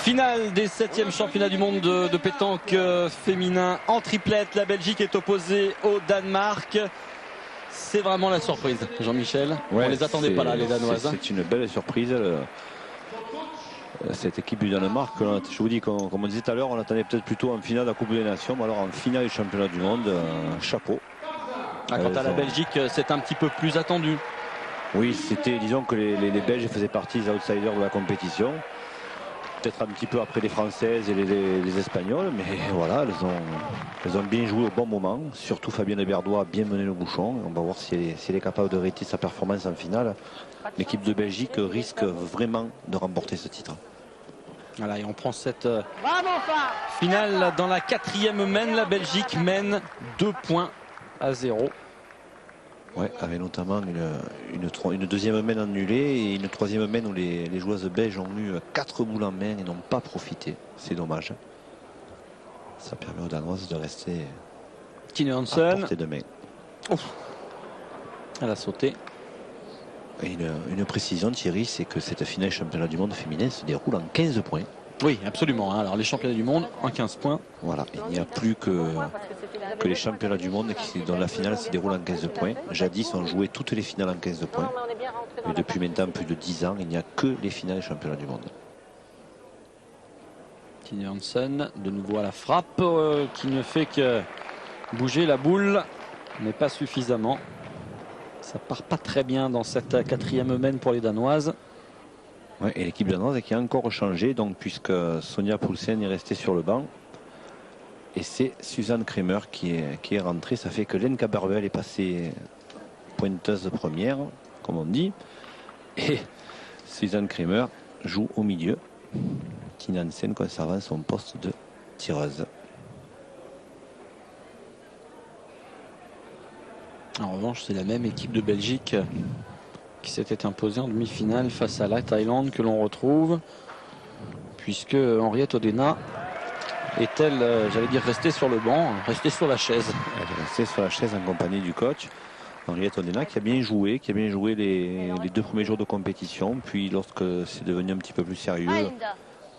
Finale des 7e championnats du monde de pétanque féminin en triplette. La Belgique est opposée au Danemark. C'est vraiment la surprise, Jean-Michel. Ouais, on les attendait pas là, les Danoises. C'est une belle surprise. Cette équipe du Danemark, je vous dis, comme on disait tout à l'heure, on l'attendait peut-être plutôt en finale de la Coupe des Nations, mais alors en finale du championnat du monde, chapeau. Quant à la Belgique, c'est un petit peu plus attendu. Oui, disons que les Belges faisaient partie des outsiders de la compétition. Peut-être un petit peu après les Françaises et les Espagnols, mais voilà, elles ont bien joué au bon moment. Surtout Fabienne Berdois a bien mené le bouchon. On va voir si elle est capable de réitérer sa performance en finale. L'équipe de Belgique risque vraiment de remporter ce titre. Voilà, et on prend cette finale dans la 4e mène. La Belgique mène 2-0. Ouais, avec notamment une deuxième main annulée et une troisième main où les joueuses belges ont eu 4 boules en main et n'ont pas profité. C'est dommage. Ça permet aux Danoises de rester Tine à Hansen. portée de main. Ouf. Elle a sauté. Et une précision, Thierry, c'est que cette finale championnat du monde féminin se déroule en 15 points. Oui, absolument. Alors les championnats du monde en 15 points. Voilà, il n'y a plus que les championnats du monde dont la finale se déroule en 15 points. Jadis, on jouait toutes les finales en 15 points. Et depuis maintenant plus de 10 ans, il n'y a que les finales des championnats du monde. Tine Hansen, de nouveau à la frappe, qui ne fait que bouger la boule, mais pas suffisamment. Ça part pas très bien dans cette 4e mène pour les Danoises. Ouais, et l'équipe danoise qui a encore changé, donc, puisque Sonia Poulsen est restée sur le banc. Et c'est Suzanne Kremer qui est rentrée. Ça fait que Lenka Barbel est passée pointeuse première, comme on dit. Et Suzanne Kremer joue au milieu. Tine Hansen conservant son poste de tireuse. En revanche, c'est la même équipe de Belgique qui s'était imposée en demi-finale face à la Thaïlande que l'on retrouve, puisque Henriette Odena est-elle, j'allais dire, restée sur le banc, restée sur la chaise. Elle est restée sur la chaise en compagnie du coach Henriette Odena, qui a bien joué les 2 premiers jours de compétition. Puis lorsque c'est devenu un petit peu plus sérieux,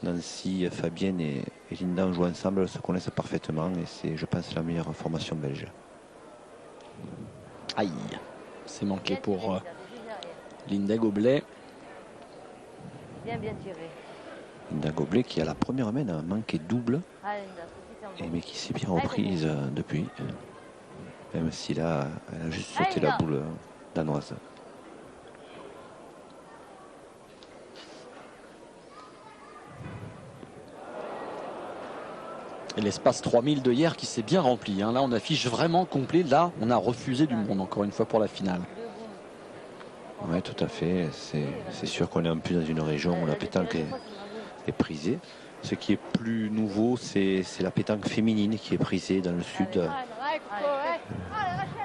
Nancy, Fabienne et Linda jouent ensemble, elles se connaissent parfaitement et c'est, je pense, la meilleure formation belge. Aïe, c'est manqué pour Linda Goblet. Bien tiré. Linda Goblet qui à la première main a manqué double, mais qui s'est bien reprise depuis. Même si là, elle a juste sauté la boule danoise. Et l'espace 3000 de hier qui s'est bien rempli. Hein. Là, on affiche vraiment complet. Là, on a refusé du monde, encore une fois, pour la finale. Oui, tout à fait. C'est sûr qu'on est en plus dans une région où la pétanque est prisée. Ce qui est plus nouveau, c'est la pétanque féminine qui est prisée dans le sud.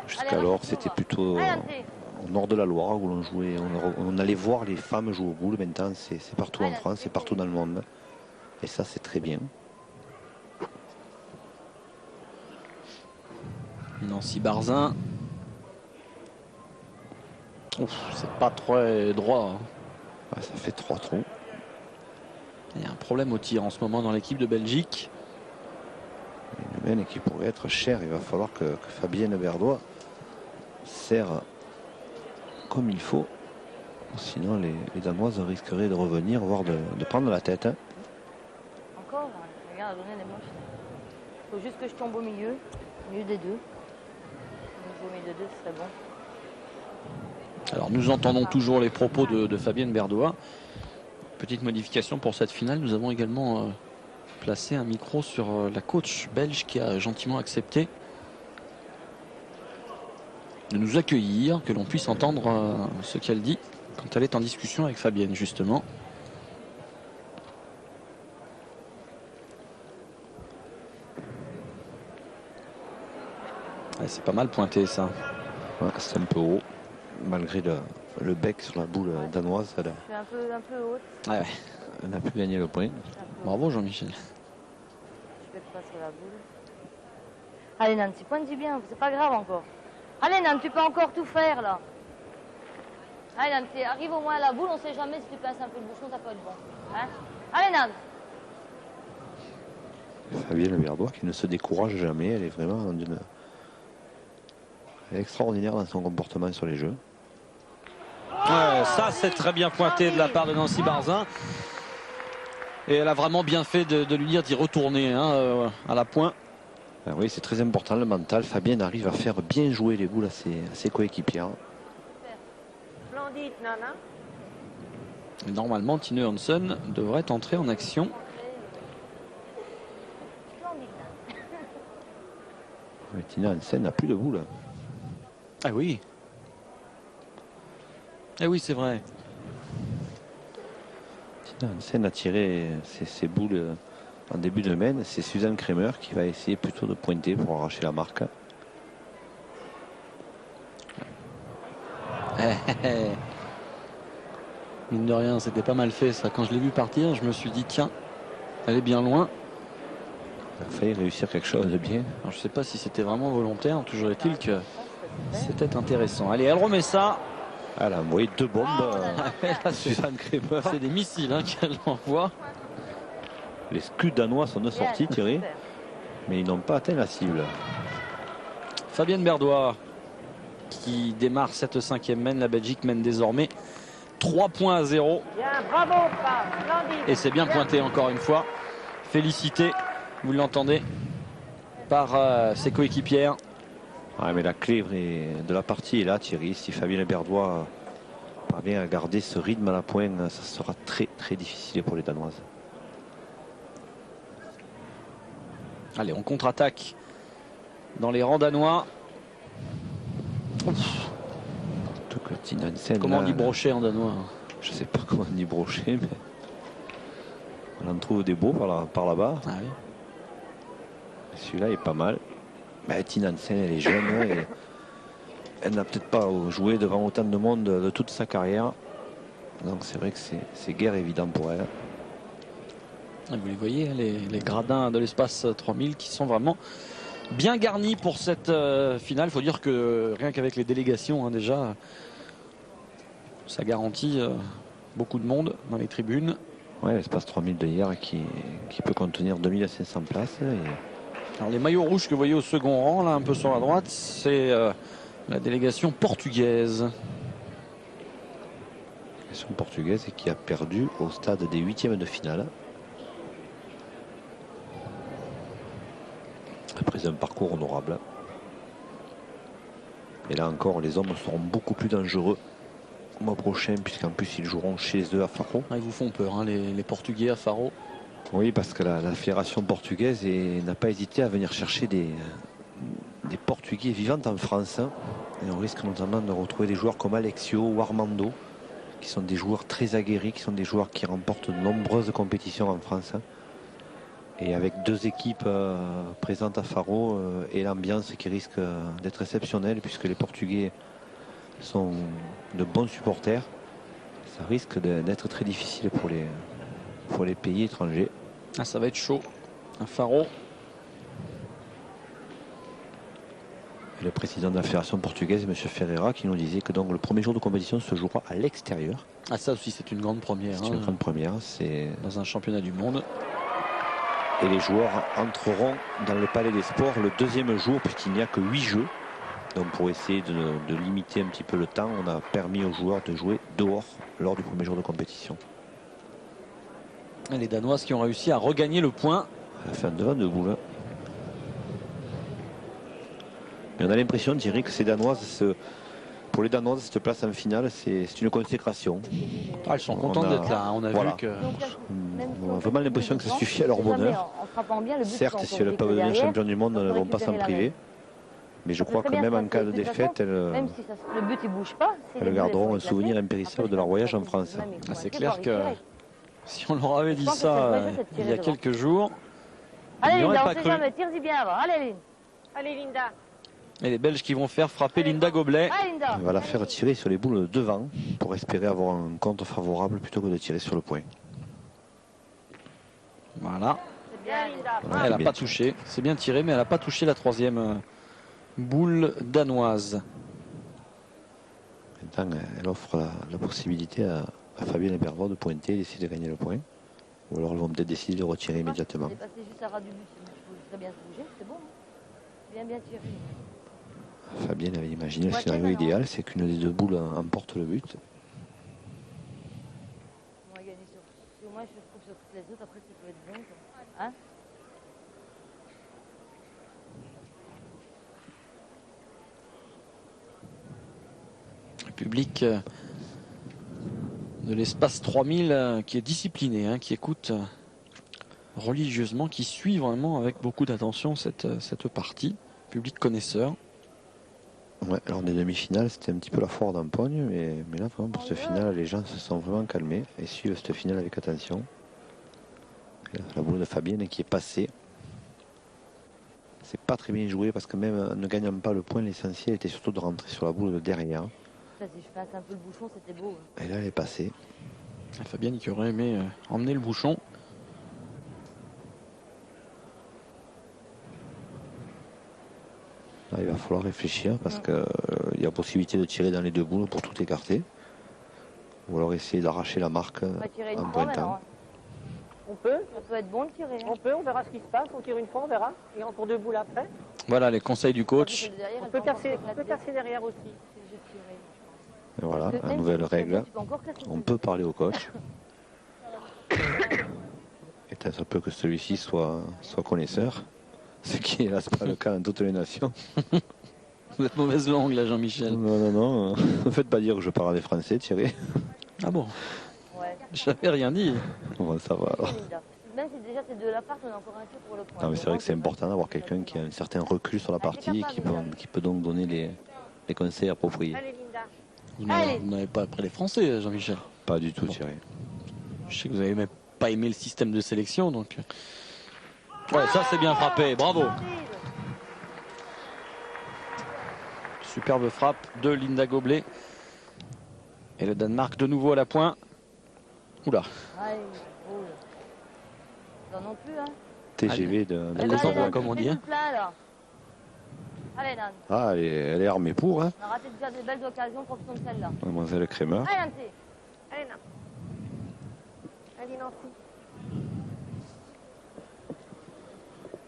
Jusqu'alors, c'était plutôt au nord de la Loire où l'on jouait. On allait voir les femmes jouer aux boules. Maintenant, c'est partout en France, c'est partout dans le monde. Et ça, c'est très bien. Nancy Barzin. C'est pas très droit. Hein. Ouais, ça fait 3 trous. Il y a un problème au tir en ce moment dans l'équipe de Belgique. Une mène qui pourrait être chère. Il va falloir que Fabienne Berdois serre comme il faut. Sinon, les Danoises risqueraient de revenir, voire de prendre la tête. Hein. Encore, regarde, donner les manches. Il faut juste que je tombe au milieu des deux. Au milieu des deux, ce serait bon. Alors nous entendons toujours les propos de Fabienne Berdois. Petite modification pour cette finale, nous avons également placé un micro sur la coach belge qui a gentiment accepté de nous accueillir, que l'on puisse entendre ce qu'elle dit quand elle est en discussion avec Fabienne justement. Ouais, c'est pas mal pointé ça. Ouais, c'est un peu haut. Malgré le bec sur la boule danoise, Je suis un peu haute. Ouais. Elle n'a pu gagner le point. Bravo Jean-Michel. Je pète pas sur la boule. Allez Nan, tu pointes bien, c'est pas grave encore. Allez Nan, tu peux encore tout faire là. Allez Nan, arrive au moins à la boule, on sait jamais si tu pinces un peu le bouchon, ça peut être bon. Hein? Allez Nan. Fabienne Berdois qui ne se décourage jamais. Elle est vraiment elle est extraordinaire dans son comportement sur les jeux. Ouais, ça c'est très bien pointé de la part de Nancy Barzin. Et elle a vraiment bien fait de lui dire d'y retourner hein, à la pointe. Ben oui, c'est très important le mental. Fabienne arrive à faire bien jouer les boules à ses coéquipières. Splendide, Nana. Et normalement, Tine Hansen devrait entrer en action. Splendide, Nana. Tina Hansen n'a plus de boules. Ah oui. Ah oui, c'est vrai. Tina Hansen a tiré ses boules en début de semaine. C'est Suzanne Kramer qui va essayer plutôt de pointer pour arracher la marque. Mine de rien, c'était pas mal fait ça. Quand je l'ai vu partir, je me suis dit tiens, elle est bien loin. Elle a failli réussir quelque chose de bien. Alors, je sais pas si c'était vraiment volontaire. Toujours est-il que c'était intéressant. Allez, elle remet ça. Elle a envoyé 2 bombes. Là, Suzanne Kramer. c'est des missiles hein, qu'elle envoie. Les scuds danois sont de sortie tirés, mais ils n'ont pas atteint la cible. Fabienne Berdois qui démarre cette 5e mène. La Belgique mène désormais 3 points à 0. Bien, bravo, Pam. Splendide. Et c'est bien pointé encore une fois. Félicité, vous l'entendez, par ses coéquipières. Ouais, mais la clé de la partie est là, Thierry. Si Fabienne Berdois parvient à garder ce rythme à la pointe, ça sera très très difficile pour les Danoises. Allez, on contre-attaque dans les rangs danois. Tina Hansen, Comment on là, dit brochet en danois? je sais pas comment on dit brochet, mais on en trouve des beaux par là-bas. Ah oui. Celui-là est pas mal. Mais Tina Hansen, elle est jeune et elle n'a peut-être pas joué devant autant de monde de toute sa carrière. Donc c'est vrai que c'est guère évident pour elle. Vous les voyez, les gradins de l'espace 3000 qui sont vraiment bien garnis pour cette finale. Il faut dire que rien qu'avec les délégations, hein, déjà, ça garantit beaucoup de monde dans les tribunes. Ouais, l'espace 3000 de hier qui peut contenir 2500 places. Alors les maillots rouges que vous voyez au second rang, là un peu sur la droite, c'est la délégation portugaise. La délégation portugaise qui a perdu au stade des 8e de finale. Après un parcours honorable. Et là encore, les hommes seront beaucoup plus dangereux au mois prochain, puisqu'en plus ils joueront chez eux à Faro. Ah, ils vous font peur, hein, les Portugais à Faro. Oui, parce que la fédération portugaise n'a pas hésité à venir chercher des Portugais vivants en France. Hein. Et on risque notamment de retrouver des joueurs comme Alexio ou Armando, qui sont des joueurs très aguerris, qui sont des joueurs qui remportent de nombreuses compétitions en France. Hein. Et avec 2 équipes présentes à Faro et l'ambiance qui risque d'être exceptionnelle, puisque les Portugais sont de bons supporters, ça risque d'être très difficile pour les pays étrangers. Ah, ça va être chaud. Un Faro. Et le président de la fédération portugaise, M. Ferreira, qui nous disait que donc le premier jour de compétition se jouera à l'extérieur. Ah, ça aussi, c'est une grande première. C'est une grande première. C'est dans un championnat du monde. Et les joueurs entreront dans le Palais des Sports le 2e jour, puisqu'il n'y a que 8 jeux. Donc pour essayer de limiter un petit peu le temps, on a permis aux joueurs de jouer dehors lors du premier jour de compétition. Et les Danoises qui ont réussi à regagner le point. À la fin de 22 boules. Mais on a l'impression, Thierry, que ces Danoises, pour les Danoises, cette place en finale, c'est une consécration. Ah, elles sont contentes d'être là. On a vu que... On a vraiment l'impression que ça suffit à leur bonheur. Certes, si elles peuvent devenir champion du monde, elles ne vont pas s'en priver. Mais je crois que même en cas de défaite, elles garderont un souvenir impérissable de leur voyage en France. Ah, c'est clair que si on leur avait dit ça il y a quelques jours, allez, ils n'auraient Linda, pas on sait cru. jamais, tire-y bien avant. Allez, Lynn. Allez, Linda. Et les Belges qui vont faire frapper Linda Goblet. Allez, Linda. On va la faire tirer sur les boules devant pour espérer avoir un compte favorable plutôt que de tirer sur le point. Voilà. C'est bien, Linda. Elle n'a bien pas tiré. touché. C'est bien tiré, mais elle n'a pas touché la 3e boule danoise. Maintenant, elle offre la possibilité à Fabienne Berdois de pointer et d'essayer de gagner le point. Ou alors ils vont peut-être décider de retirer immédiatement. C'est passé juste à ras du but. Il faut très bien se bouger, c'est bon. Bien tiré. Fabienne avait imaginé le Ouais, scénario maintenant. idéal, c'est qu'une des deux boules emporte le but. On va gagner sur moi, je trouve sur toutes les autres, après ça peut être bon. Hein? Le public de l'espace 3000 qui est discipliné, hein, qui écoute religieusement, qui suit vraiment avec beaucoup d'attention cette partie. Public connaisseur. Ouais, lors des demi-finales, c'était un petit peu la foire d'empoigne, mais là, vraiment, pour cette finale, les gens se sont vraiment calmés et suivent cette finale avec attention. Et là, la boule de Fabienne qui est passée. C'est pas très bien joué parce que même ne gagnant pas le point, l'essentiel était surtout de rentrer sur la boule de derrière. Ça, si je passe un peu le bouchon, c'était beau. Hein. Et là, elle est passée. Fabienne qui aurait aimé emmener le bouchon. Là, il va falloir réfléchir parce qu'il y a possibilité de tirer dans les deux boules pour tout écarter. Ou alors essayer d'arracher la marque On va tirer une en fois pointant. maintenant. On peut. Ça peut être bon de tirer. Hein. On peut, on verra ce qui se passe, on tire une fois, on verra. Et encore deux boules après. Voilà les conseils du coach. On peut casser derrière aussi. Et voilà, la nouvelle règle. On peut parler au coach. Et peut-être un peu que celui-ci soit connaisseur. Ce qui est hélas pas le cas dans toutes les nations. Vous êtes mauvaise langue là, Jean-Michel. Non. Ne faites pas dire que je parle des Français, Thierry. Ah bon? Ouais. J'avais rien dit. Bon, ça va alors. Même si déjà c'est de la part, on a encore un tir pour le point. Non, mais c'est vrai que c'est important d'avoir quelqu'un qui a un certain recul sur la partie et qui peut donc donner les conseils appropriés. Allez, Linda. Vous n'avez pas après les Français, Jean-Michel. Pas du tout, Thierry. Je sais que vous n'avez même pas aimé le système de sélection, donc. Ouais, ça c'est bien frappé, bravo. Superbe frappe de Linda Goblet. Et le Danemark de nouveau à la pointe. Oula. Allez, oh. Non, non plus, hein. TGV de Allez, Coton, allez, comme on dit. Hein. Plein, là. Allez, Nan. Ah, elle est armée pour, hein. On a raté déjà des belles occasions, profitons de celle-là. Mademoiselle Crémer. Allez, Nancy. Allez, Nancy. Allez, Nancy.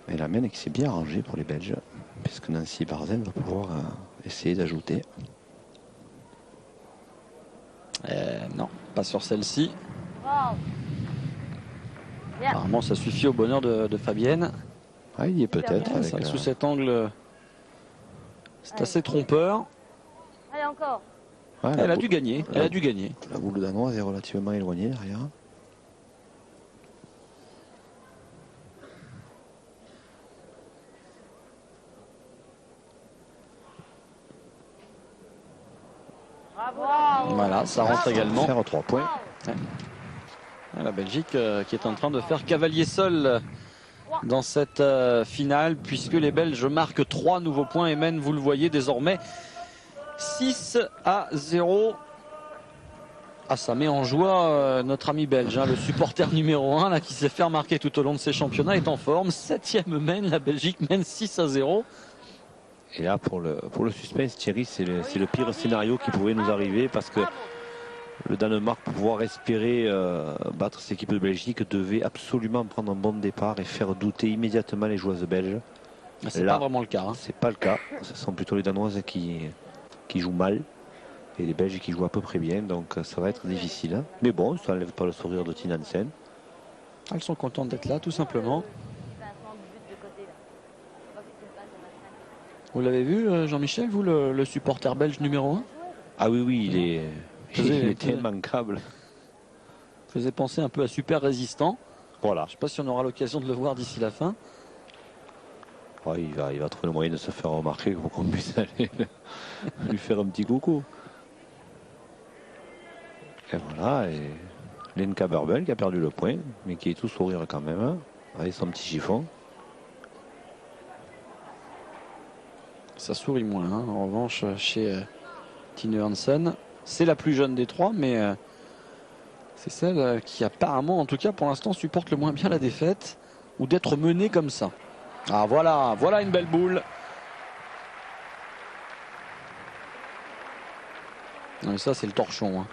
Et la mène qui s'est bien rangée pour les Belges, puisque Nancy Barzen va pouvoir essayer d'ajouter. Non, pas sur celle-ci. Wow. Bien. Apparemment, ça suffit au bonheur de Fabienne. Ah, il y est peut-être. Ouais, c'est vrai que sous cet angle, c'est assez trompeur. Allez, encore. Ouais, Elle a dû gagner. Elle a dû gagner. La boule danoise est relativement éloignée derrière. Bravo. Voilà, ça rentre également. Faire 3 points. La Belgique qui est en train de faire cavalier seul dans cette finale, puisque les Belges marquent 3 nouveaux points et mènent, vous le voyez désormais, 6-0. Ah, ça met en joie notre ami belge, hein, le supporter numéro 1 là, qui s'est fait remarquer tout au long de ces championnats, est en forme. 7e mène, la Belgique mène 6-0. Et là, pour le suspense, Thierry, c'est le pire scénario qui pouvait nous arriver parce que le Danemark, pour pouvoir espérer battre cette équipe de Belgique, devait absolument prendre un bon départ et faire douter immédiatement les joueuses belges. C'est pas vraiment le cas. Hein. C'est pas le cas. Ce sont plutôt les Danoises qui jouent mal et les Belges qui jouent à peu près bien. Donc ça va être difficile. Hein. Mais bon, ça n'enlève pas le sourire de Tina Hansen. Elles sont contentes d'être là, tout simplement. Vous l'avez vu, Jean-Michel, vous, le supporter belge numéro 1? Ah oui, il était immanquable. Faisait penser un peu à Super Résistant. Voilà. Je ne sais pas si on aura l'occasion de le voir d'ici la fin. Ouais, il va trouver le moyen de se faire remarquer pour qu'on puisse aller lui faire un petit coucou. Et voilà, et Lenka Berbel qui a perdu le point, mais qui est tout sourire quand même, hein, avec son petit chiffon. Ça sourit moins, hein, en revanche, chez Tine Hansen. C'est la plus jeune des trois, mais c'est celle qui apparemment, en tout cas pour l'instant, supporte le moins bien la défaite ou d'être menée comme ça. Ah voilà, voilà une belle boule. Non, mais ça c'est le torchon. Hein.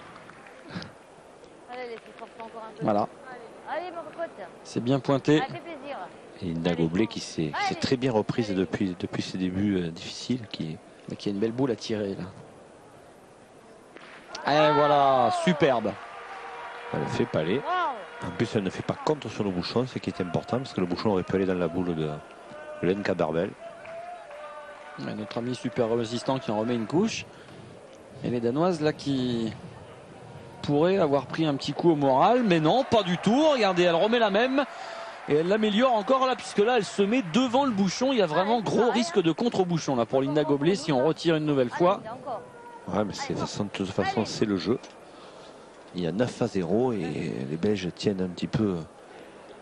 Allez, laissez forcer encore un peu. Voilà. Allez, mon copain. C'est bien pointé. Ça fait plaisir. Et Linda Goblet qui s'est très bien reprise depuis ses débuts difficiles. Mais qui a une belle boule à tirer là. Et voilà, superbe. Elle ne fait pas aller. Wow. En plus, elle ne fait pas contre sur le bouchon, ce qui est important, parce que le bouchon aurait pu aller dans la boule de Lenka Barbel. Et notre ami super résistant qui en remet une couche. Et les Danoises là qui pourraient avoir pris un petit coup au moral, mais non, pas du tout. Regardez, elle remet la même. Et elle l'améliore encore là, puisque là elle se met devant le bouchon. Il y a vraiment gros risque de contre-bouchon là pour Linda Goblet si on retire une nouvelle fois. Allez, encore. Ouais, mais de toute façon, c'est le jeu. Il y a 9-0 et les Belges tiennent un petit peu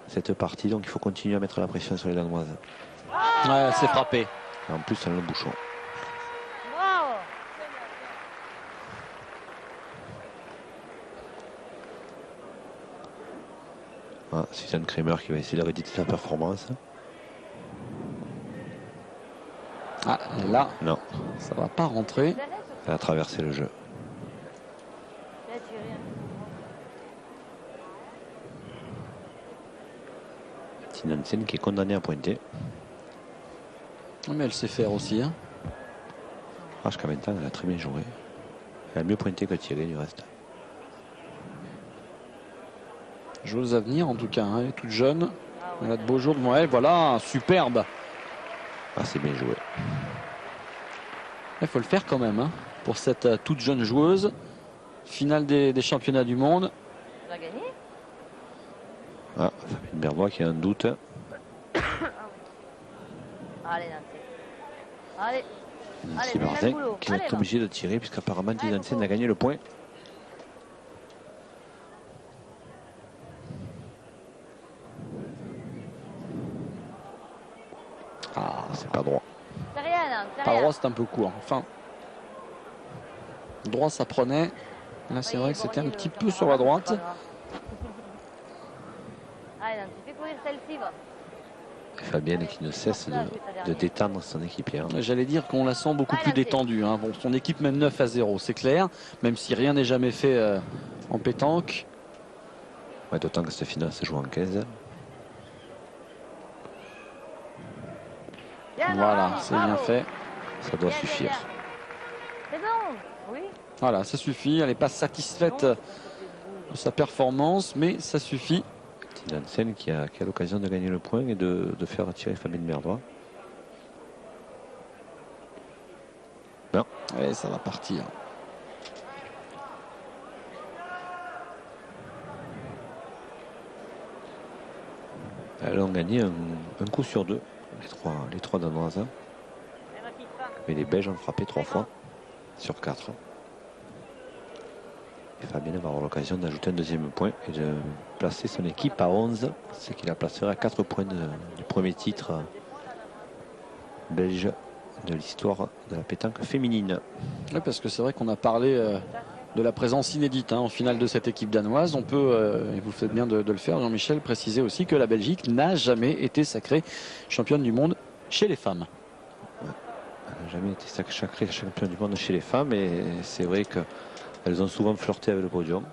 cette partie, donc il faut continuer à mettre la pression sur les Danoises. Ouais, elle s'est frappée. Et en plus, elle a le bouchon. Wow. Ah, Suzanne Kramer qui va essayer de rééditer sa performance. Ah, là, Non, ça va pas rentrer. elle a traversé le jeu. Là, tu rien. Tina Hansen qui est condamnée à pointer. Mais elle sait faire aussi. Hein. Ah, jusqu'à maintenant, elle a très bien joué. Elle a mieux pointé que tiré du reste. Joueuse à venir en tout cas, hein. Elle est toute jeune. Elle a de beaux jours devant elle. Voilà, superbe. Ah, c'est bien joué. Il faut le faire quand même, hein, pour cette toute jeune joueuse. Finale des championnats du monde. Tu vas gagner. Ah, Fabienne Berdois qui a un doute. Allez, Nancy. Allez. Nancy fais Martin le boulot. qui va Allez, être va. obligé de tirer puisqu'apparemment Tina Allez, Hansen Coco. a gagné le point. Ah, c'est pas droit. C'est rien, hein, c'est Pas rien. droit, c'est un peu court. Enfin, droit, ça prenait. Là, c'est Oui, vrai que bon, c'était un le petit peu camarade, sur la c'est droite. pas grave. Allez, Nancy, fais courir celle-ci, va. Et Fabienne qui ne cesse de détendre son équipière. J'allais dire qu'on la sent beaucoup Ah, plus là, c'est- détendue. Hein. Bon, son équipe mène 9-0, c'est clair. Même si rien n'est jamais fait en pétanque. Ouais, d'autant que cette finale se joue en 15. Bien, Voilà, Nancy, c'est bien bravo. fait. Ça doit Bien, suffire. bien. C'est bon. Oui. Voilà, ça suffit. Elle n'est pas satisfaite de sa performance, mais ça suffit. Tina Hansen qui a l'occasion de gagner le point et de faire tirer Fabienne Berdois. Non. Et ça va partir. Elles ont gagné un coup sur deux, les trois Danoises. Mais les Belges ont frappé 3 fois sur 4. Et Fabienne va avoir l'occasion d'ajouter un deuxième point et de placer son équipe à 11, ce qui la placerait à 4 points du premier titre belge de l'histoire de la pétanque féminine. Oui, parce que c'est vrai qu'on a parlé de la présence inédite en finale de cette équipe danoise. On peut, et vous faites bien de le faire, Jean-Michel, préciser aussi que la Belgique n'a jamais été sacrée championne du monde chez les femmes. Elle n'a jamais été sacrée championne du monde chez les femmes et c'est vrai qu'elles ont souvent flirté avec le podium.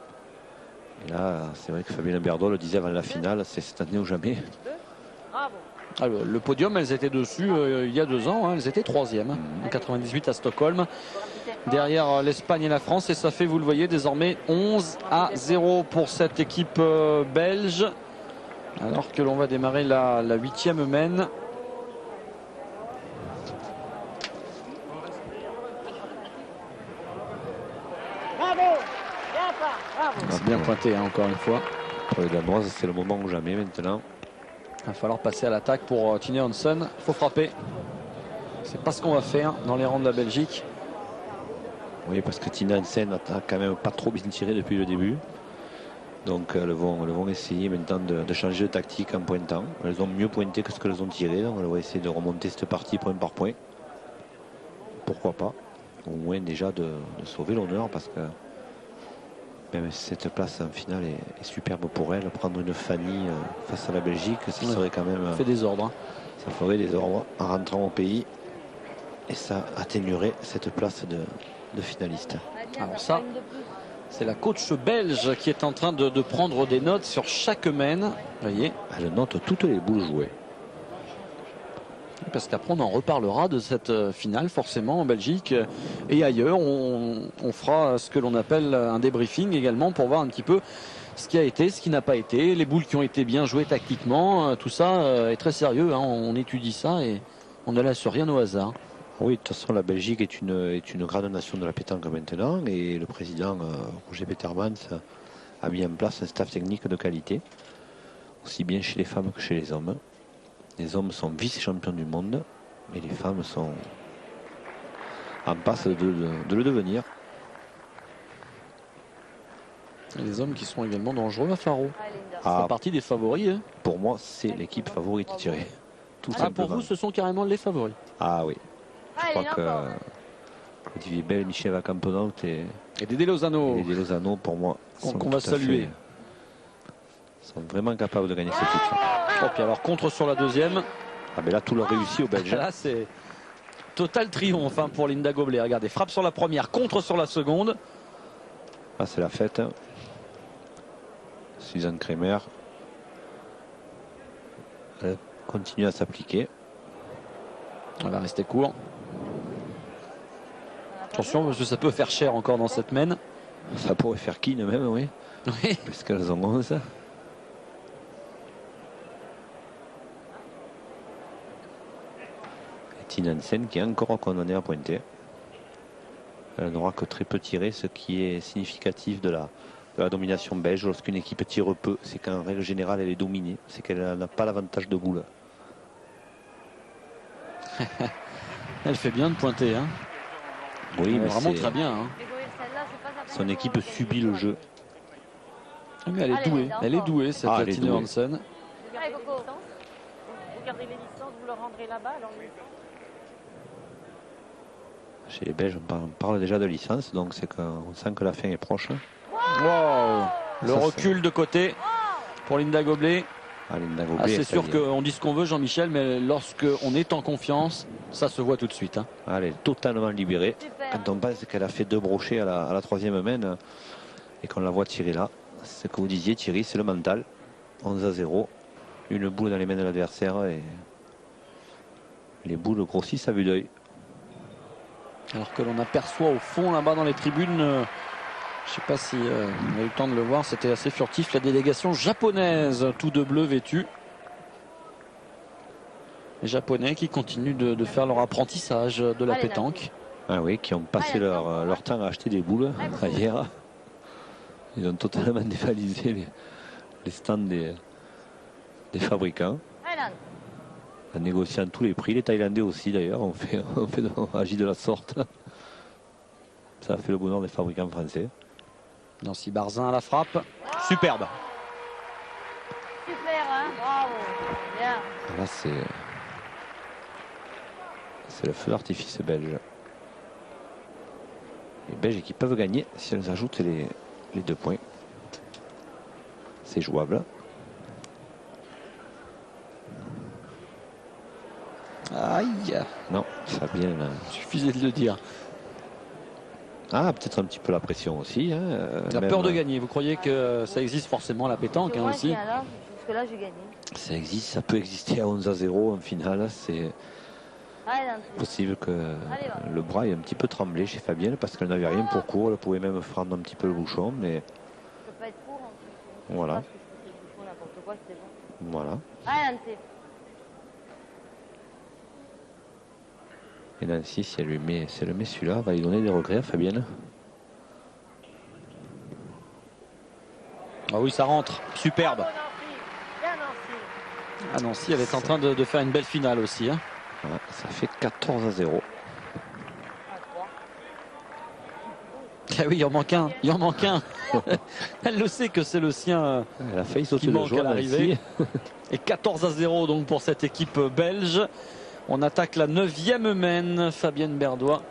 Et là, c'est vrai que Fabienne Berdois le disait avant la finale, c'est cette année ou jamais. Bravo. Ah, le podium, elles étaient dessus il y a 2 ans. Hein, elles étaient 3e en 98 à Stockholm. Derrière l'Espagne et la France. Et ça fait, vous le voyez, désormais 11-0 pour cette équipe belge. Alors que l'on va démarrer la 8e mène. Bravo. Bien pas. Bravo. On va bien pointé encore une fois. Pour les Danoises, c'est le moment ou jamais maintenant. Il va falloir passer à l'attaque pour Tina Hansen. Il faut frapper. C'est pas ce qu'on va faire dans les rangs de la Belgique. Oui, parce que Tina Hansen n'a quand même pas trop bien tiré depuis le début. Donc elles vont essayer maintenant de changer de tactique en pointant. Elles ont mieux pointé que ce qu'elles ont tiré. Donc elles vont essayer de remonter cette partie point par point. Pourquoi pas. Au moins déjà de sauver l'honneur parce que même si cette place en finale est superbe pour elle. Prendre une Fanny face à la Belgique, ça serait quand même... Ça fait des ordres. Hein. Ça ferait des ordres en rentrant au pays. Et ça atténuerait cette place de finaliste. Alors ça, C'est la coach belge qui est en train de prendre des notes sur chaque mène. Vous voyez, Elle note toutes les boules jouées. parce qu'après on en reparlera de cette finale forcément en Belgique et ailleurs. On fera ce que l'on appelle un débriefing également pour voir un petit peu ce qui a été, ce qui n'a pas été, les boules qui ont été bien jouées tactiquement. Tout ça est très sérieux, hein. On étudie ça et on ne laisse rien au hasard. Oui, de toute façon, la Belgique est une grande nation de la pétanque maintenant et le président Roger Petermans a mis en place un staff technique de qualité, aussi bien chez les femmes que chez les hommes. Les hommes sont vice-champions du monde et les femmes sont en passe de le devenir. Et les hommes qui sont également dangereux à Faro. Allez, Linda. Ça fait partie des favoris. Hein. Pour moi, c'est l'équipe favorite à tirer. Tout Ah, simplement. pour vous, ce sont carrément les favoris. Ah oui. Je Allez, crois encore. que Olivier Bell, Michel Vacampenaut et Dédé Lozano. les Lozano, pour moi, Qu'on sont va tout à saluer. fait- sont vraiment capables de gagner ce titre. Oh, puis alors contre sur la deuxième. Ah mais là, tout leur réussit aux Belges. Là, c'est total triomphe hein, pour Linda Goblet. Regardez, frappe sur la première, contre sur la seconde. Là, c'est la fête. Suzanne Kremer. Elle continue à s'appliquer. On va rester court. Attention, parce que ça peut faire cher encore dans cette mène. Ça pourrait faire Keane même, oui. Oui. Parce qu'elles ont 11. Et Tina Hansen qui est encore condamnée à pointer. Elle n'aura que très peu tiré, ce qui est significatif de la domination belge. Lorsqu'une équipe tire peu, c'est qu'en règle générale elle est dominée. C'est qu'elle n'a pas l'avantage de boule. Elle fait bien de pointer. Hein. Oui, mais vraiment c'est- très bien. Hein. Mais oui, celle-là, c'est pas sa son peine, équipe on- subit le jeu. Mais elle est Allez, douée. Linda, Elle est encore. douée, cette Ah, elle est Tina douée. Hansen. Vous gardez les licences, vous gardez les licences, vous leur rendrez là-bas. Alors, Chez les Belges, on parle déjà de licence, donc c'est qu'on sent que la fin est proche. Wow. Le Ça, recul de côté pour Linda Goblet. Ah, Linda Goblet, Ah, c'est elle sûr fait- qu'on dit ce qu'on veut, Jean-Michel, mais lorsque on est en confiance, ça se voit tout de suite. Hein. Elle est totalement libérée. Super. Quand on pense qu'elle a fait 2 brochets à la troisième mène et qu'on la voit tirer là, c'est ce que vous disiez Thierry, c'est le mental. 11-0, une boule dans les mains de l'adversaire et les boules grossissent à vue d'œil. Alors que l'on aperçoit au fond là-bas dans les tribunes, je ne sais pas si on a eu le temps de le voir, c'était assez furtif, la délégation japonaise, tout de bleu vêtu. Les Japonais qui continuent de faire leur apprentissage de la Allez, pétanque. Ah oui, qui ont passé leur temps à acheter des boules hier. Ils ont totalement dévalisé les stands des fabricants, Allez, Nan. en négociant tous les prix. Les Thaïlandais aussi d'ailleurs ont agi de la sorte. Ça a fait le bonheur des fabricants français. Nancy Barzin à la frappe. Superbe. Super, hein. Bravo. Bien. Là, c'est le feu d'artifice belge. Les Belges qui peuvent gagner si elles ajoutent les 2 points. C'est jouable. Aïe. Non, ça a bien. Suffisait de le dire. Ah, peut-être un petit peu la pression aussi. Hein, La même, peur de gagner. Vous croyez que ça existe forcément à la pétanque C'est hein, moi aussi qui viens là, jusque-là, j'ai gagné. Ça existe, ça peut exister à 11-0 en finale. C'est Allez, Nan. possible que Allez, va. le bras ait un petit peu tremblé chez Fabienne parce qu'elle n'avait rien pour court. Elle pouvait même prendre un petit peu le bouchon, mais Je peux pas être court en plus. Voilà. Je sais pas ce que je foutais le bouchon, n'importe quoi, c'était bon. voilà. Allez, Nan. Et Nancy, si elle met celui-là, elle va lui donner des regrets à Fabienne. Ah oui, ça rentre. Superbe. Nancy, bien Nancy. Ah Nancy, elle est en train de faire une belle finale aussi. Hein. Voilà, ça fait 14-0. Ah oui, il en manque un. Il en manque un. Elle le sait que c'est le sien. Elle a failli sauter Qui le manque jaune, à l'arrivée. Nancy. Et 14-0 donc pour cette équipe belge. On attaque la 9e mène. Fabienne Berdois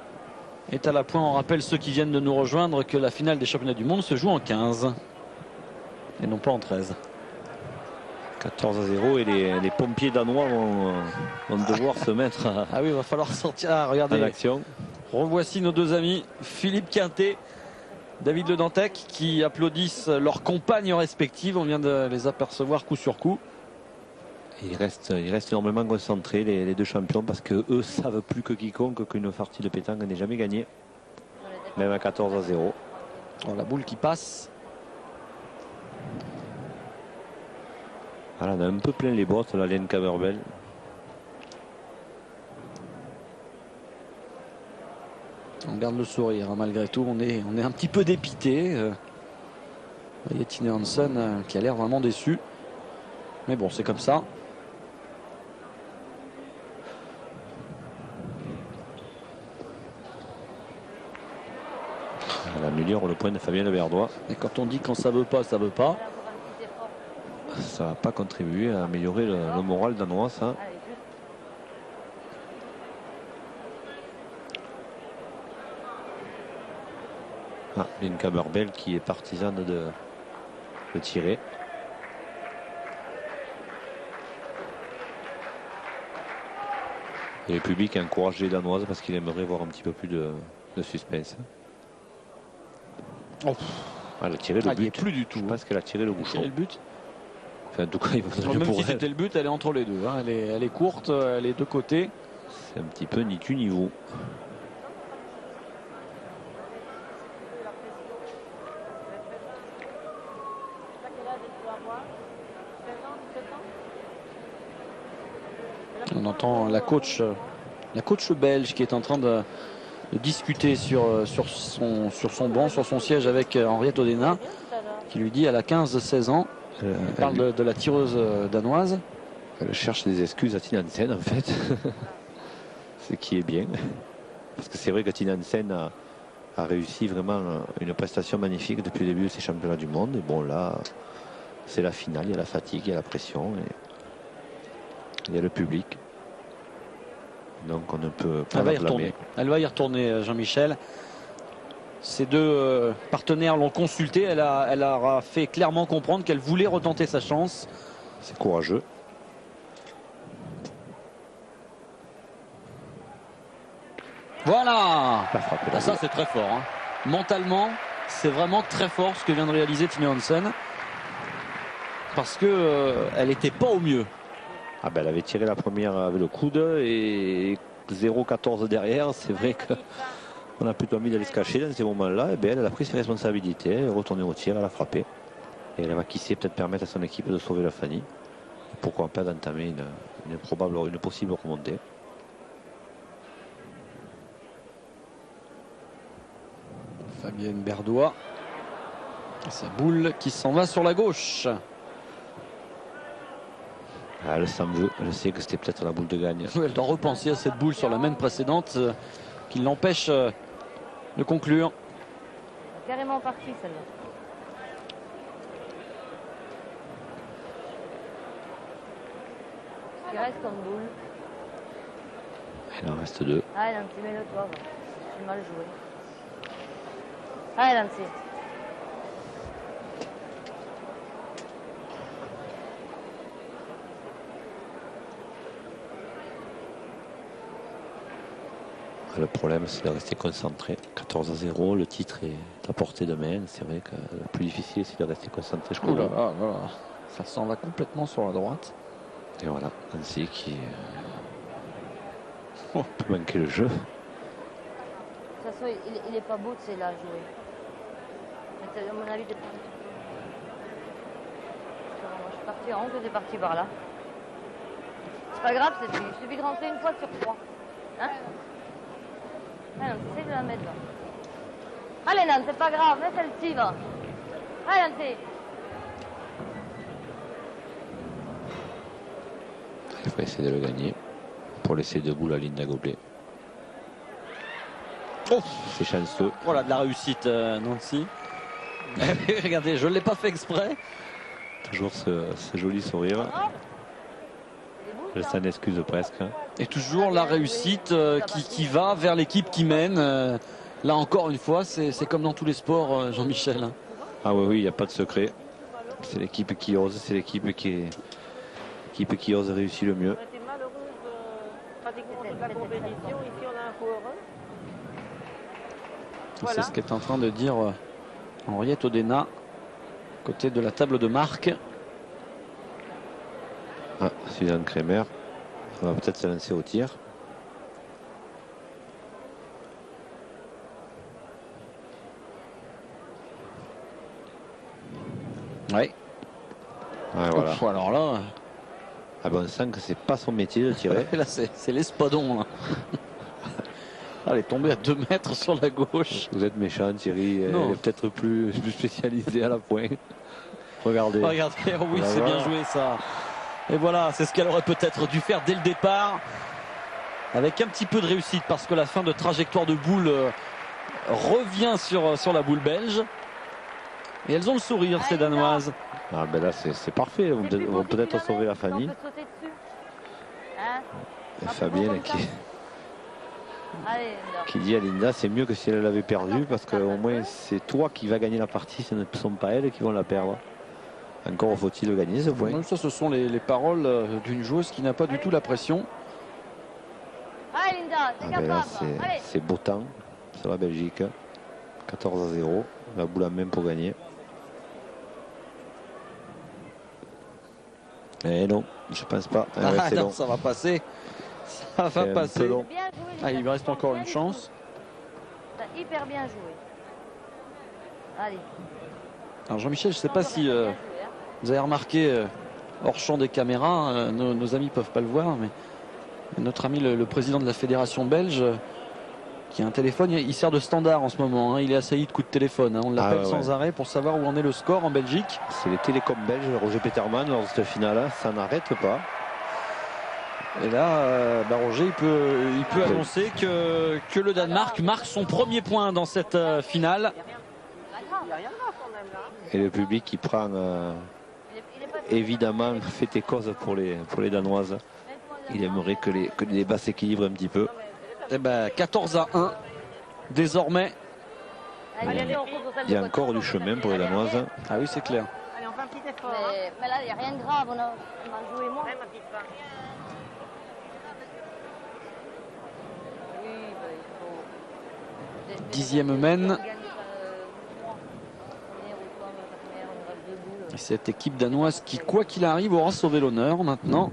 est à la pointe. On rappelle ceux qui viennent de nous rejoindre que la finale des championnats du monde se joue en 15 et non pas en 13. 14-0 et les pompiers danois vont devoir se mettre Ah oui, il va falloir sortir. Ah, à regardez, l'action. revoici nos deux amis Philippe Quintet David Le Dantec qui applaudissent leurs compagnes respectives. On vient de les apercevoir coup sur coup. Ils restent énormément concentrés, les deux champions, parce qu'eux savent plus que quiconque qu'une partie de pétanque n'est jamais gagnée. Même à 14-0. Oh, la boule qui passe. Voilà, on a un peu plein les bottes, la Len Caberbel. On garde le sourire, hein, malgré tout. On est un petit peu dépité. Vous voyez Tine Hansen qui a l'air vraiment déçu. Mais bon, c'est comme ça. La meilleure, le point de Fabien Le Verdois. Et quand on dit quand ça veut pas, ça veut pas. Ça n'a pas contribué à améliorer le moral danois, ça. Ah, une Caberbel qui est partisane de tirer. Et le public encourage les Danoises parce qu'il aimerait voir un petit peu plus de suspense. Oh. Elle a tiré le Il n'y est but. plus du tout. Je pense qu'elle a tiré le bouchon. Le but. Enfin, en tout cas, il va Même pour si elle. c'était le but, elle est entre les deux. Hein. Elle est courte, elle est de côté. C'est un petit peu ni tu ni vous. On entend la coach belge qui est en train de discuter sur son banc, sur son siège avec Henriette Odena, qui lui dit elle a 15-16 ans. Elle parle de la tireuse danoise. Elle cherche des excuses à Tine Hansen en fait. Ce qui est bien. Parce que c'est vrai que Tine Hansen a réussi vraiment une prestation magnifique depuis le début de ces championnats du monde. Et bon là, c'est la finale, il y a la fatigue, il y a la pression. Et il y a le public. Donc on ne peut pas la blâmer. Elle va y retourner, Jean-Michel. Ces deux partenaires l'ont consulté. Elle a fait clairement comprendre qu'elle voulait retenter sa chance. C'est courageux. Voilà. Ça c'est très fort. Hein. Mentalement, c'est vraiment très fort ce que vient de réaliser Tine Hansen. Parce que elle n'était pas au mieux. Ah ben elle avait tiré la première avec le coude et 0-14 derrière. C'est vrai qu'on a plutôt envie d'aller se cacher dans ces moments-là. Et ben elle a pris ses responsabilités, elle est retournée au tir, elle a frappé. Et elle va qui sait peut-être permettre à son équipe de sauver la Fanny. Pourquoi pas d'entamer une possible remontée. Fabienne Berdois. Sa boule qui s'en va sur la gauche. Elle s'en veut. Je sais que c'était peut-être la boule de gagne. Elle doit repenser à cette boule sur la main précédente qui l'empêche de conclure. Carrément parti celle-là. Il reste comme boule. Il en reste deux. Ah, Nancy, mets-le toi. J'ai mal joué. Ah, Nancy. Le problème, c'est de rester concentré. 14-0, le titre est à portée de main. C'est vrai que le plus difficile, c'est de rester concentré jusqu'au bout. Voilà. Ça s'en va complètement sur la droite. Et voilà, Nancy qui peut manquer le jeu. De toute façon, il est pas beau de celle-là à jouer. Mais à mon avis, t'es pas... Moi, je suis parti en haut, que t'es parti par là. C'est pas grave, il suffit de rentrer une fois sur trois. Hein? Allez, on essaie de la mettre là. Allez, Nan, c'est pas grave, mets celle-ci, va. Allez, Nancy. Il faut essayer de le gagner pour laisser debout la ligne d'Agoblet. Oh, c'est chanceux. Voilà de la réussite, Nancy. Regardez, je ne l'ai pas fait exprès. Toujours ce joli sourire. Je s'en excuse presque. Et toujours la réussite qui va vers l'équipe qui mène. Là encore une fois, c'est comme dans tous les sports, Jean-Michel. Ah oui, il n'y a pas de secret. C'est l'équipe qui ose, c'est l'équipe qui ose réussir le mieux. On était malheureuse pratiquement toute la compétition. Ici, on a un coup heureux. C'est ce qu'est en train de dire Henriette Odena, côté de la table de marque. Ah, Suzanne Kremer. On va peut-être se lancer au tir. Ouais. Ouais, voilà. Ouf, alors là, Ah ben, on sent que c'est pas son métier de tirer. là c'est l'espadon. Là. Elle est tombée à 2 mètres sur la gauche. Vous êtes méchant, Thierry. Elle Non. est peut-être plus spécialisée à la pointe. Regardez. Regardez, oh oui, Voilà, c'est bien voilà. joué ça. Et voilà, c'est ce qu'elle aurait peut-être dû faire dès le départ. Avec un petit peu de réussite, parce que la fin de trajectoire de boule revient sur la boule belge. Et elles ont le sourire, ces Danoises. Ah ben là, c'est parfait. Elles vont peut-être sauver la Fanny. On peut sauter dessus. Hein? Et Un Fabienne peu comme ça. Allez, Linda. qui dit à Linda, c'est mieux que si elle l'avait perdu, parce qu'au moins c'est toi qui vas gagner la partie, ce ne sont pas elles qui vont la perdre. Encore faut-il gagner ce point. Donc ça, ce sont les paroles d'une joueuse qui n'a pas du tout la pression. Allez, Linda, t'es Ah ben là, capable. Allez. c'est beau temps sur la Belgique. 14-0. La boule à main pour gagner. Eh non, je pense pas. Ah ouais, Ah c'est non, long. ça va passer. Ça va C'est un peu passer. long. Bien joué, Linda. Ah, il lui reste encore une chance. T'as hyper bien joué. Allez. Alors Jean-Michel, je ne sais pas si Bien joué, hein. vous avez remarqué hors champ des caméras, nos amis ne peuvent pas le voir, mais notre ami le président de la fédération belge qui a un téléphone, il sert de standard en ce moment, hein, il est assailli de coups de téléphone, hein, on l'appelle ouais, sans ouais. arrêt pour savoir où en est le score en Belgique. C'est les télécoms belges, Roger Peterman, lors de cette finale, ça n'arrête pas. Et là, Roger, il peut annoncer que le Danemark marque son premier point dans cette finale. Il n'y a rien de grave quand même là. Et le public qui prend Il est pas évidemment fait et cause pour les Danoises. Il aimerait que les débats s'équilibrent un petit peu. Eh ben, 14-1 désormais. Allez, allez, on court sur celle Il y a de encore côté. du chemin pour les Danoises. Ah oui, c'est clair. Allez, on fait un petit effort. Hein. Mais là, il n'y a rien de grave. On a joué moins. Ouais, ma petite femme. Oui, bah, il faut. 10e mène. On gagne, moi. On est au point, on reste debout. Et cette équipe danoise qui, quoi qu'il arrive, aura sauvé l'honneur maintenant.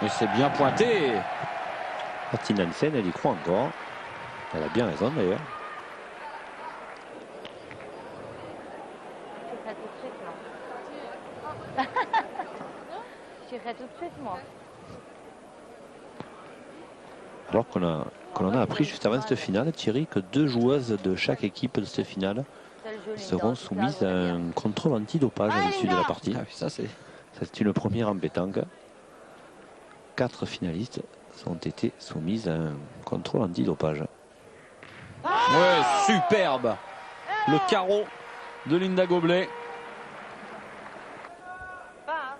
Et c'est bien pointé. Martine Hansen, elle y croit encore. Elle a bien raison d'ailleurs. Je ferai tout de suite, moi. Je ferai tout de suite, moi. Alors qu'on a appris juste avant cette finale, Thierry, que 2 joueuses de chaque équipe de cette finale Celle jolie, seront dans soumises toute à la- un contrôle antidopage à l'issue de la partie. Ah oui, ça c'est. C'est une première en pétanque. 4 finalistes ont été soumises à un contrôle antidopage. Ouais, superbe. Le carreau de Linda Goblet. Pas, hein.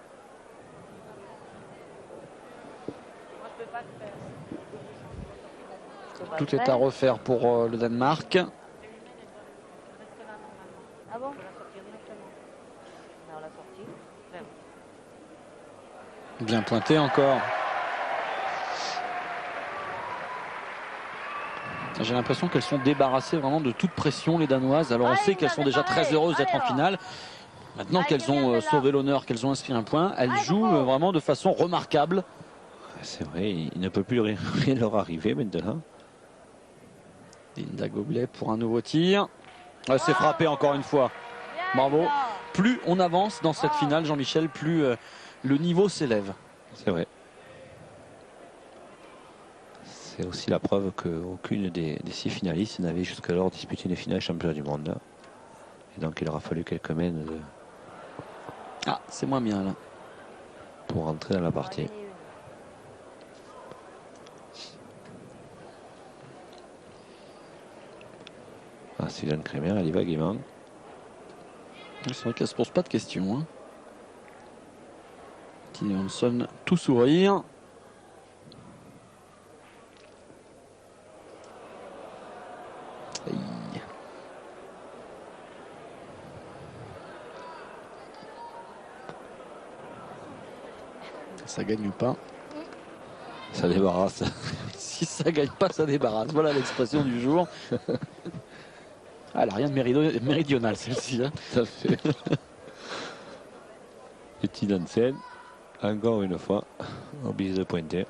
Moi, je peux pas le faire. Je peux pas Tout le est à faire. refaire pour le Danemark. Reste là, normalement. Ah bon? On va la sortir directement. On l'a sorti. Vraiment. Bien pointé encore. J'ai l'impression qu'elles sont débarrassées vraiment de toute pression, les Danoises. Alors on sait qu'elles sont déjà très heureuses d'être en finale. Maintenant qu'elles ont sauvé l'honneur, qu'elles ont inscrit un point, elles jouent vraiment de façon remarquable. C'est vrai, il ne peut plus rien leur arriver maintenant. Linda Goblet pour un nouveau tir. Ah, c'est frappé encore une fois. Bravo. Plus on avance dans cette finale, Jean-Michel, plus le niveau s'élève. C'est vrai. C'est aussi la preuve qu'aucune des 6 finalistes n'avait jusqu'alors disputé une finale championnat du monde. Et donc il aura fallu quelques mènes Ah, c'est moins bien là. pour rentrer dans la partie. Ah, Suzanne Kremer, elle y va gaiement. C'est vrai qu'elle se pose pas de questions. Hein. Tine Johansson, tout sourire. Aïe. Ça gagne pas. Ça débarrasse. Si ça gagne pas, ça débarrasse. Voilà l'expression du jour. Ah, elle a rien de méridional celle-ci. Hein. Tout à fait. Petit Nansen, encore une fois, obligé de pointer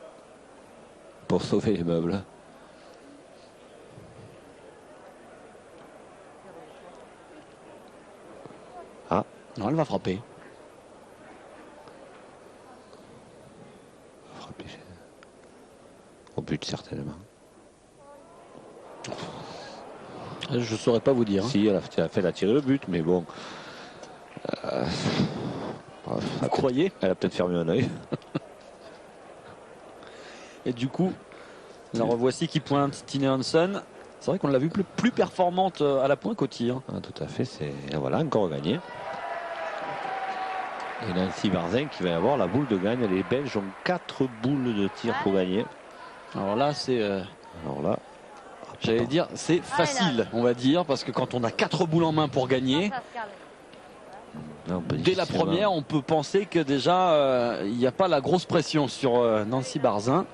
pour sauver les meubles. Ah, Non, elle va frapper. frapper au but certainement. Je saurais pas vous dire. Hein. Si, elle a fait la tirer le but, mais bon. Vous croyez? Elle a peut-être fermé un œil. Et du coup, la revoici qui pointe Tine Hansen. C'est vrai qu'on l'a vu plus performante à la pointe qu'au tir. Ah, tout à fait, voilà, encore gagné. Et Nancy Barzin qui va avoir la boule de gagne. Les Belges ont 4 boules de tir pour gagner. Alors là, c'est... Alors là, j'allais dire, c'est facile, on va dire, parce que quand on a 4 boules en main pour gagner, on peut dès la première, on peut penser que déjà, il n'y a pas la grosse pression sur Nancy Barzin.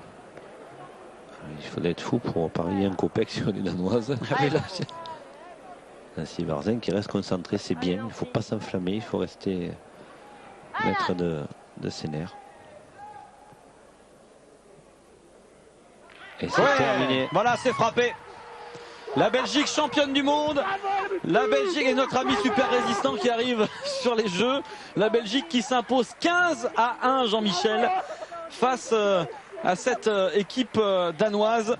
Il faudrait être fou pour parier un copec sur les Danoises. Nancy Barzin qui reste concentré, c'est bien. Il ne faut pas s'enflammer, il faut rester maître de ses nerfs. Et c'est terminé. Voilà, c'est frappé. La Belgique championne du monde. La Belgique et notre ami super résistant qui arrive sur les jeux. La Belgique qui s'impose 15-1, Jean-Michel, face à cette équipe danoise.